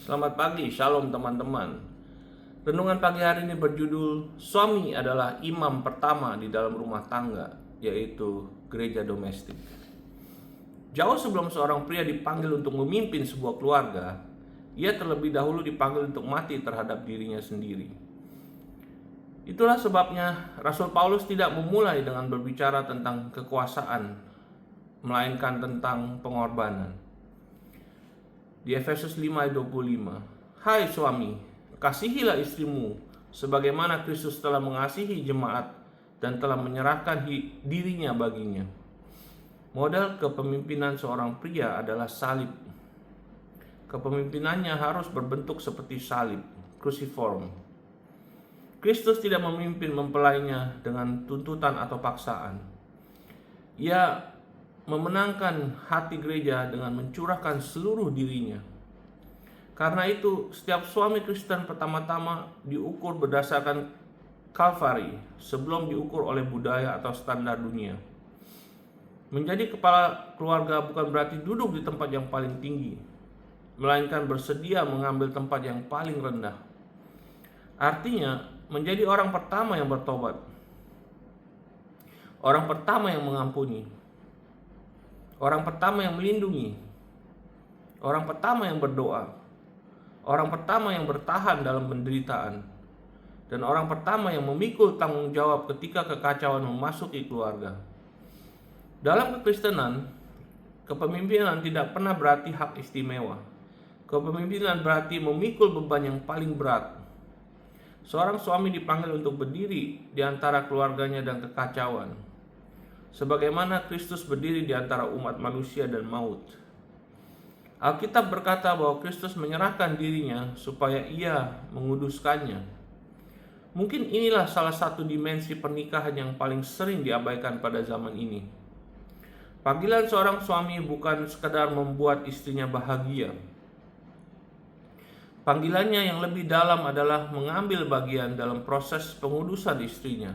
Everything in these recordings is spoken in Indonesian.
Selamat pagi, shalom teman-teman. Renungan pagi hari ini berjudul Suami adalah imam pertama di dalam rumah tangga, yaitu gereja domestik. Jauh sebelum seorang pria dipanggil untuk memimpin sebuah keluarga, ia terlebih dahulu dipanggil untuk mati terhadap dirinya sendiri. Itulah sebabnya Rasul Paulus tidak memulai dengan berbicara tentang kekuasaan, melainkan tentang pengorbanan. Di Efesus 5 ayat 25, "Hai suami, kasihilah istrimu sebagaimana Kristus telah mengasihi jemaat dan telah menyerahkan dirinya baginya." Model kepemimpinan seorang pria adalah salib. Kepemimpinannya harus berbentuk seperti salib, cruciform. Kristus tidak memimpin mempelainya dengan tuntutan atau paksaan. Ia memenangkan hati gereja dengan mencurahkan seluruh dirinya. Karena itu, setiap suami Kristen pertama-tama diukur berdasarkan Kalvari sebelum diukur oleh budaya atau standar dunia. Menjadi kepala keluarga bukan berarti duduk di tempat yang paling tinggi, melainkan bersedia mengambil tempat yang paling rendah. Artinya, menjadi orang pertama yang bertobat, orang pertama yang mengampuni, orang pertama yang melindungi, orang pertama yang berdoa, orang pertama yang bertahan dalam penderitaan, dan orang pertama yang memikul tanggung jawab ketika kekacauan memasuki keluarga. Dalam kekristenan, kepemimpinan tidak pernah berarti hak istimewa. Kepemimpinan berarti memikul beban yang paling berat. Seorang suami dipanggil untuk berdiri di antara keluarganya dan kekacauan, sebagaimana Kristus berdiri di antara umat manusia dan maut. Alkitab berkata bahwa Kristus menyerahkan dirinya supaya ia menguduskannya. Mungkin inilah salah satu dimensi pernikahan yang paling sering diabaikan pada zaman ini. Panggilan seorang suami bukan sekadar membuat istrinya bahagia. Panggilannya yang lebih dalam adalah mengambil bagian dalam proses pengudusan istrinya.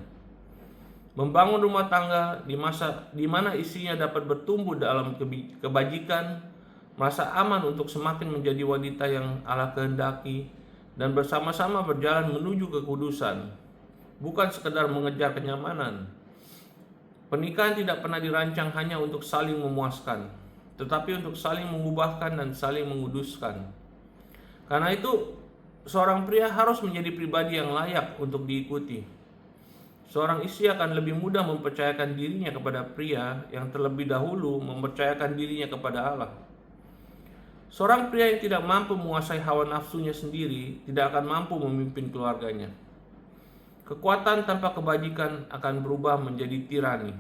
Membangun rumah tangga di mana istrinya dapat bertumbuh dalam kebajikan, merasa aman untuk semakin menjadi wanita yang Allah kehendaki, dan bersama-sama berjalan menuju kekudusan, bukan sekedar mengejar kenyamanan. Pernikahan tidak pernah dirancang hanya untuk saling memuaskan, tetapi untuk saling mengubahkan dan saling menguduskan. Karena itu, seorang pria harus menjadi pribadi yang layak untuk diikuti. Seorang istri akan lebih mudah mempercayakan dirinya kepada pria yang terlebih dahulu mempercayakan dirinya kepada Allah. Seorang pria yang tidak mampu menguasai hawa nafsunya sendiri tidak akan mampu memimpin keluarganya. Kekuatan tanpa kebajikan akan berubah menjadi tirani.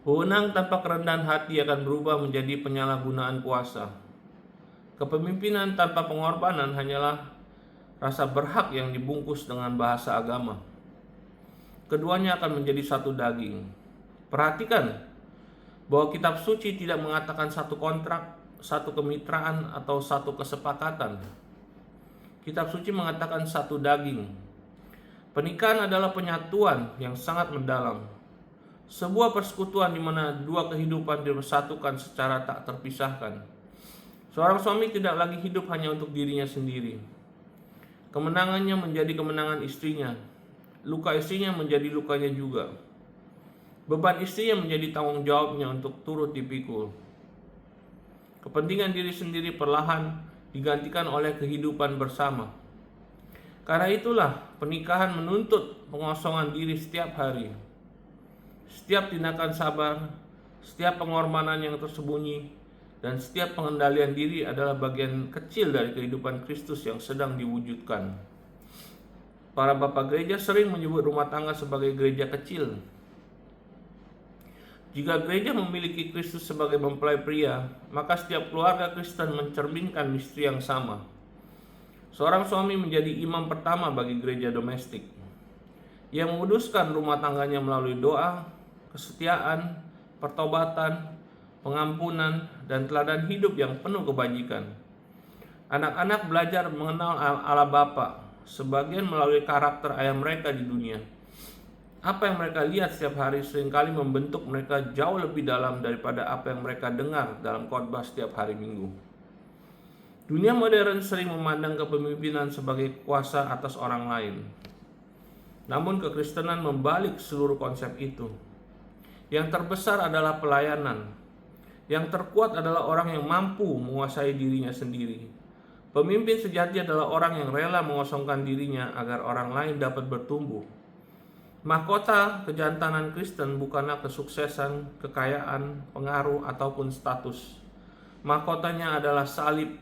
Wewenang tanpa kerendahan hati akan berubah menjadi penyalahgunaan kuasa. Kepemimpinan tanpa pengorbanan hanyalah rasa berhak yang dibungkus dengan bahasa agama. Keduanya akan menjadi satu daging. Perhatikan bahwa kitab suci tidak mengatakan satu kontrak, satu kemitraan, atau satu kesepakatan. Kitab suci mengatakan satu daging. Pernikahan adalah penyatuan yang sangat mendalam. Sebuah persekutuan di mana dua kehidupan dipersatukan secara tak terpisahkan. Seorang suami tidak lagi hidup hanya untuk dirinya sendiri. Kemenangannya menjadi kemenangan istrinya. Luka istrinya menjadi lukanya juga. Beban istrinya menjadi tanggung jawabnya untuk turut dipikul. Kepentingan diri sendiri perlahan digantikan oleh kehidupan bersama. Karena itulah pernikahan menuntut pengosongan diri setiap hari. Setiap tindakan sabar, setiap pengorbanan yang tersembunyi, dan setiap pengendalian diri adalah bagian kecil dari kehidupan Kristus yang sedang diwujudkan. Para bapak gereja sering menyebut rumah tangga sebagai gereja kecil. Jika gereja memiliki Kristus sebagai mempelai pria, maka setiap keluarga Kristen mencerminkan misteri yang sama. Seorang suami menjadi imam pertama bagi gereja domestik. Ia menguduskan rumah tangganya melalui doa, kesetiaan, pertobatan, pengampunan, dan teladan hidup yang penuh kebajikan. Anak-anak belajar mengenal Allah Bapa, sebagian melalui karakter ayah mereka di dunia. Apa yang mereka lihat setiap hari seringkali membentuk mereka jauh lebih dalam daripada apa yang mereka dengar dalam khotbah setiap hari Minggu. Dunia modern sering memandang kepemimpinan sebagai kuasa atas orang lain. Namun kekristenan membalik seluruh konsep itu. Yang terbesar adalah pelayanan. Yang terkuat adalah orang yang mampu menguasai dirinya sendiri. Pemimpin sejati adalah orang yang rela mengosongkan dirinya agar orang lain dapat bertumbuh. Mahkota kejantanan Kristen bukanlah kesuksesan, kekayaan, pengaruh, ataupun status. Mahkotanya adalah salib.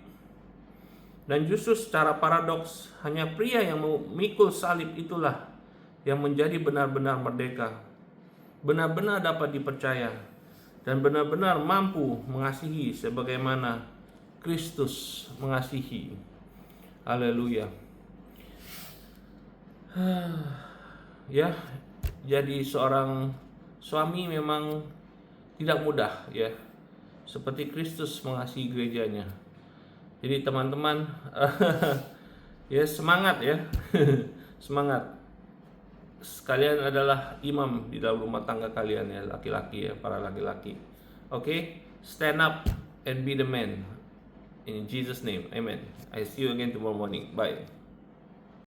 Dan justru secara paradoks, hanya pria yang memikul salib itulah yang menjadi benar-benar merdeka, benar-benar dapat dipercaya, dan benar-benar mampu mengasihi sebagaimana Kristus mengasihi. Haleluya. Ya, jadi seorang suami memang tidak mudah ya, seperti Kristus mengasihi gerejanya. Jadi teman-teman, ya semangat ya, semangat. Kalian adalah imam di dalam rumah tangga kalian ya, laki-laki ya, para laki-laki. Okay, stand up and be the man. In Jesus' name, amen. I see you again tomorrow morning. Bye.